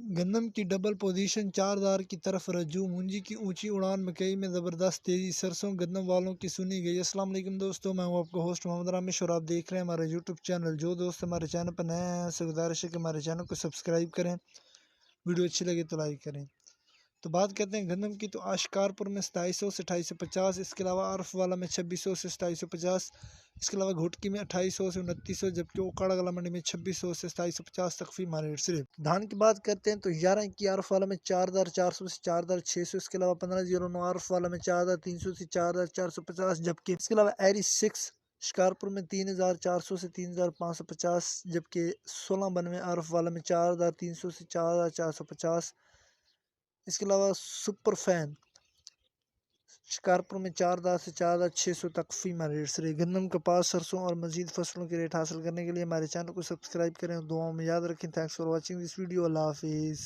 گندم کی double position 4 کی طرف رجوع، مونجی کی اونچی اڑان، مکئی میں زبردست تیزی، سرسوں گندم والوں کی سنی گئی۔ السلام علیکم دوستو، میں ہوں آپ کا ہوسٹ محمد رامش اور آپ دیکھ رہے ہیں ہمارا یوٹیوب چینل۔ جو دوست ہمارے چینل پر نئے ہیں سے گزارش ہے کہ ہمارے چینل کو سبسکرائب کریں، ویڈیو اچھی لگے تو لائک کریں۔ تو بات کرتے ہیں گندم کی، تو اشکارپور میں 2700 سے 2850، اس کے علاوہ عارف والا میں 2600 سے 2750، اس کے علاوہ گھوٹکی میں 2800 سے 2900، جبکہ اوکاڑا گلا منڈی میں 2600 سے 2750 تک فی ماہ ریٹ صرف۔ دھان کی بات کرتے ہیں تو 11 کی عارف والا میں 4400 سے 4600، اس کے علاوہ 1509 عارف والا میں 4300 سے 4450، جبکہ اس کے علاوہ ایری 6 شکارپور میں 3400 سے 3550، جبکہ 1692 عارف والا میں 4300 سے 4450، اس کے علاوہ سپر فین شکارپور میں 4000 سے 4600 تک فی ماہ ریٹ سے۔ گندم، کپاس، سرسوں اور مزید فصلوں کے ریٹ حاصل کرنے کے لیے ہمارے چینل کو سبسکرائب کریں اور دعاؤں میں یاد رکھیں۔ Thanks for watching this video. اللہ حافظ۔